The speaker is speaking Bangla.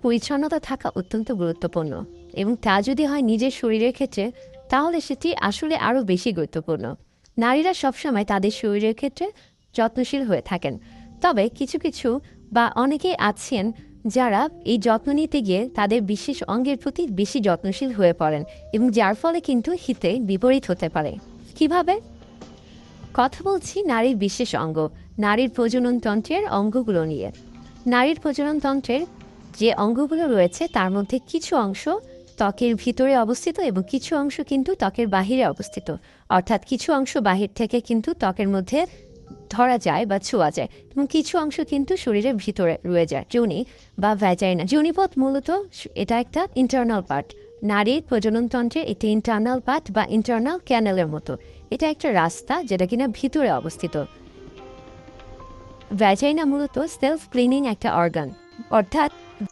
পরিচ্ছন্নতা থাকা অত্যন্ত গুরুত্বপূর্ণ এবং তা যদি হয় নিজের শরীরের ক্ষেত্রে তাহলে সেটি আসলে আরও বেশি গুরুত্বপূর্ণ। নারীরা সবসময় তাদের শরীরের ক্ষেত্রে যত্নশীল হয়ে থাকেন, তবে কিছু কিছু বা অনেকেই আছেন যারা এই যত্ন নিতে গিয়ে তাদের বিশেষ অঙ্গের প্রতি বেশি যত্নশীল হয়ে পড়েন এবং যার ফলে কিন্তু হিতে বিপরীত হতে পারে। কিভাবে? কথা বলছি নারীর বিশেষ অঙ্গ, নারীর প্রজননতন্ত্রের অঙ্গগুলো নিয়ে। নারীর প্রজননতন্ত্রের যে অঙ্গগুলো রয়েছে তার মধ্যে কিছু অংশ ত্বকের ভিতরে অবস্থিত এবং কিছু অংশ কিন্তু ত্বকের বাহিরে অবস্থিত। অর্থাৎ কিছু অংশ বাহির থেকে কিন্তু ত্বকের মধ্যে ধরা যায় বা ছোঁয়া যায় এবং কিছু অংশ কিন্তু শরীরের ভিতরে রয়ে যায়, যোনি বা ভ্যাজাইনা। যোনিপথ মূলত এটা একটা ইন্টারনাল পার্ট। নারীর প্রজননতন্ত্রের একটি ইন্টারনাল পার্ট বা ইন্টারনাল ক্যানেলের মতো। এটা একটা রাস্তা যেটা কিনা ভিতরে অবস্থিত। ভ্যাজাইনা মূলত সেলফ ক্লিনিং একটা অর্গান, অর্থাৎ